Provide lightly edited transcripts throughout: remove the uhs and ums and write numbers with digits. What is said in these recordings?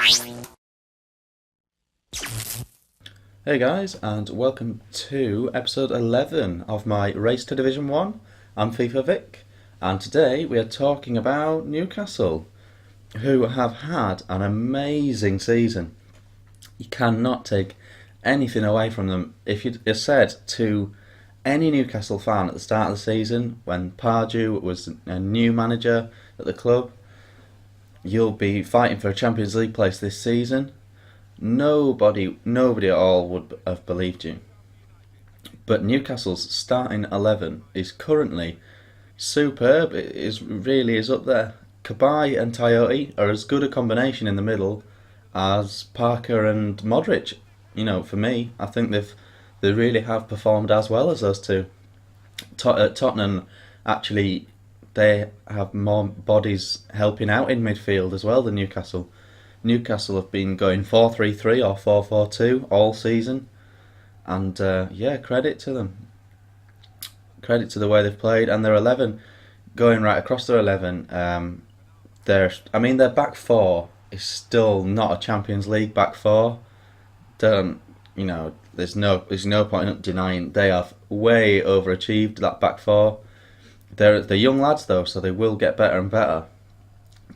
Hey guys, and welcome to episode 11 of my Race to Division 1. I'm fifav1ck, and today we are talking about Newcastle, who have had an amazing season. You cannot take anything away from them. If you said to any Newcastle fan at the start of the season, when Pardew was a new manager at the club, you'll be fighting for a Champions League place this season, nobody at all would have believed you. But Newcastle's starting 11 is currently superb. It really is up there. Cabaye and Toyote are as good a combination in the middle as Parker and Modric. You know, for me, I think they really have performed as well as those two. Tottenham, actually, they have more bodies helping out in midfield as well than Newcastle. Newcastle have been going 4-3-3 or 4-4-2 all season, and credit to them. Credit to the way they've played, and their 11, going right across their 11. Their back four is still not a Champions League back four. There's no point in denying they have way overachieved that back four. They're young lads though, so they will get better and better.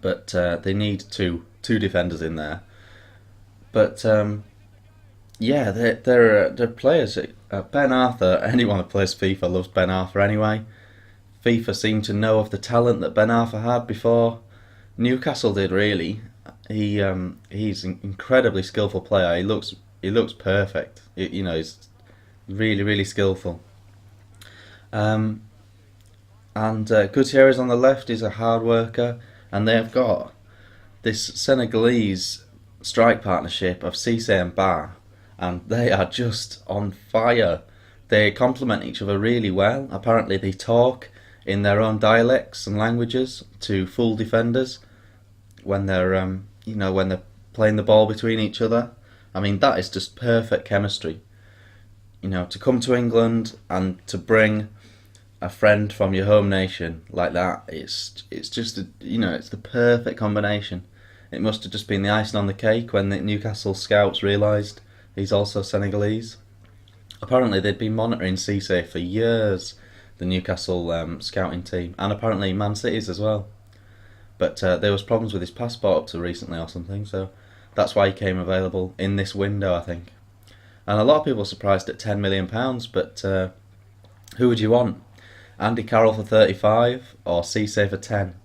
But they need two defenders in there. But they're players. Ben Arfa, anyone who plays FIFA loves Ben Arfa anyway. FIFA seemed to know of the talent that Ben Arfa had before Newcastle did. Really, he's an incredibly skillful player. He looks perfect. He's really skillful. And Gutierrez on the left is a hard worker, and they've got this Senegalese strike partnership of Cisse and Ba, and they are just on fire. They complement each other really well. Apparently they talk in their own dialects and languages to full defenders when they're when they're playing the ball between each other. I mean, that is just perfect chemistry. To come to England and to bring a friend from your home nation like that, it's just it's the perfect combination. It must have just been the icing on the cake when the Newcastle scouts realised he's also Senegalese. Apparently they'd been monitoring Cisse for years, the Newcastle scouting team, and apparently Man City's as well. But there was problems with his passport up to recently or something, so that's why he came available in this window, I think. And a lot of people are surprised at £10 million, but who would you want? Andy Carroll for 35 or Cisse for 10?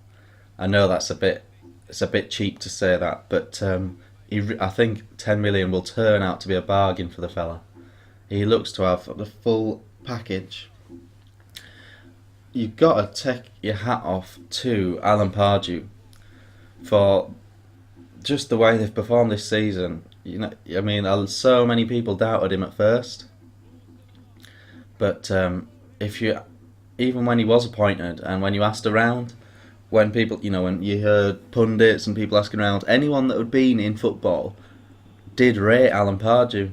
I know it's a bit cheap to say that, but I think 10 million will turn out to be a bargain for the fella. He looks to have the full package. You've got to take your hat off to Alan Pardew for just the way they've performed this season. So many people doubted him at first, but even when he was appointed and when you asked around, when people, when you heard pundits and people asking around, anyone that had been in football did rate Alan Pardew.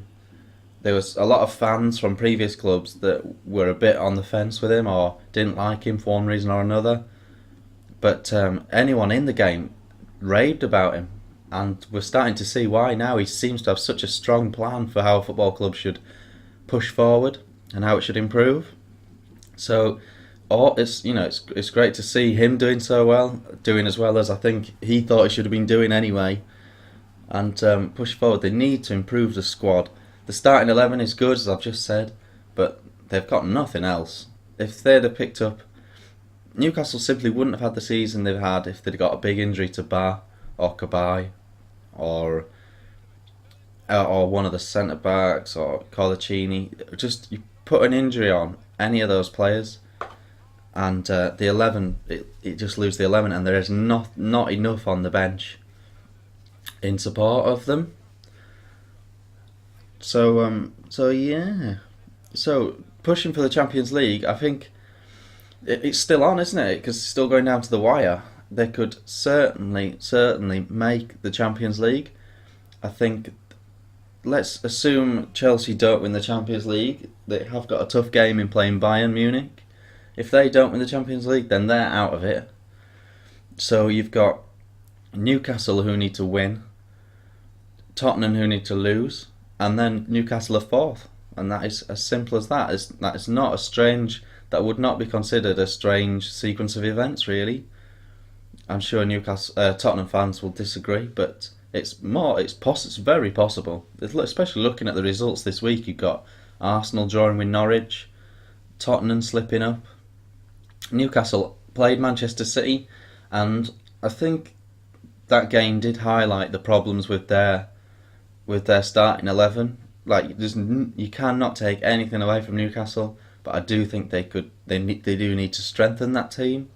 There was a lot of fans from previous clubs that were a bit on the fence with him or didn't like him for one reason or another. But anyone in the game raved about him, and we're starting to see why now. He seems to have such a strong plan for how a football club should push forward and how it should improve. So it's great to see him doing so well, doing as well as I think he thought he should have been doing anyway, and push forward. They need to improve the squad. The starting 11 is good, as I've just said, but they've got nothing else. If they'd have picked up, Newcastle simply wouldn't have had the season they've had if they'd got a big injury to Ba or Cabaye or one of the centre backs or Colaccini. Just you put an injury on any of those players, and the 11, it just lose the 11, and there is not enough on the bench in support of them. So pushing for the Champions League, I think it's still on, isn't it? Because it's still going down to the wire. They could certainly make the Champions League. I think, let's assume Chelsea don't win the Champions League. They have got a tough game in playing Bayern Munich. If they don't win the Champions League, then they're out of it. So you've got Newcastle who need to win. Tottenham who need to lose, and then Newcastle are fourth, and that is as simple as that. That is not a strange. That would not be considered a strange sequence of events, really. I'm sure Tottenham fans will disagree, but it's very possible. Especially looking at the results this week, you've got Arsenal drawing with Norwich, Tottenham slipping up. Newcastle played Manchester City, and I think that game did highlight the problems with their starting 11. Like, you cannot take anything away from Newcastle, but I do think they do need to strengthen that team.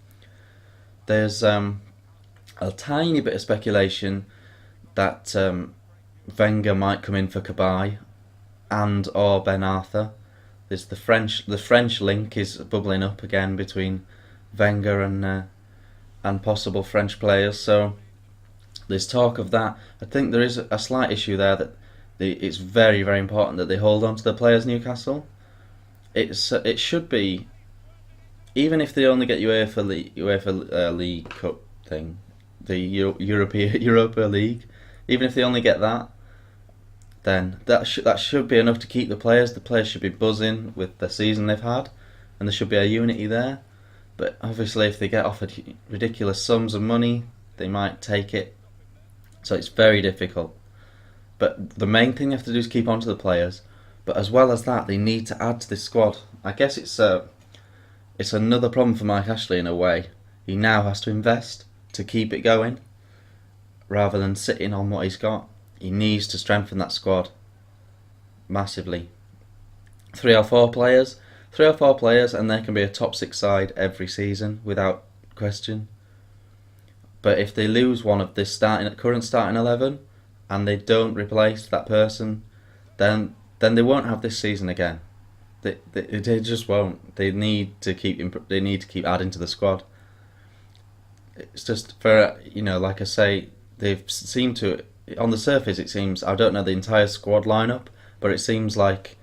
There's a tiny bit of speculation that Wenger might come in for Kabay and or Ben Arthur. There's the French link is bubbling up again between Wenger and possible French players. So there's talk of that. I think there is a slight issue there that it's very, very important that they hold on to the players, Newcastle. It should be, even if they only get UEFA League Cup thing, the Europa League, even if they only get that, then that should be enough to keep the players. The players should be buzzing with the season they've had, and there should be a unity there. But obviously, if they get offered ridiculous sums of money, they might take it. So it's very difficult. But the main thing you have to do is keep on to the players. But as well as that, they need to add to this squad. I guess it's another problem for Mike Ashley in a way. He now has to invest to keep it going, rather than sitting on what he's got. He needs to strengthen that squad massively. 3 or 4 players, and they can be a top 6 side every season without question. But if they lose one of this current starting 11, and they don't replace that person, then they won't have this season again. They just won't. They need to keep adding to the squad. It's just for, like I say, they've seemed to, on the surface it seems, I don't know the entire squad lineup, but it seems like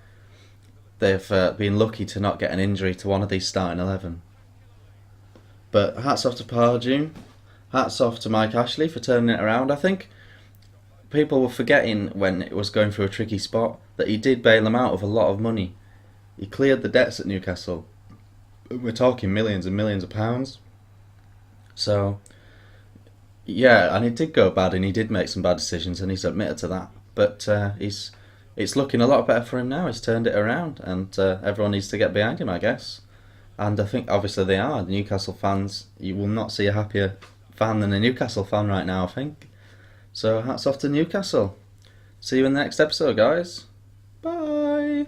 they've been lucky to not get an injury to one of these starting 11. But hats off to Pardew, hats off to Mike Ashley for turning it around. I think people were forgetting, when it was going through a tricky spot, that he did bail them out of a lot of money. He cleared the debts at Newcastle. We're talking millions and millions of pounds. So, yeah, and it did go bad, and he did make some bad decisions, and he's admitted to that. But it's looking a lot better for him now. He's turned it around, and everyone needs to get behind him, I guess. And I think obviously they are. The Newcastle fans, you will not see a happier fan than a Newcastle fan right now, I think. So hats off to Newcastle. See you in the next episode, guys. Bye.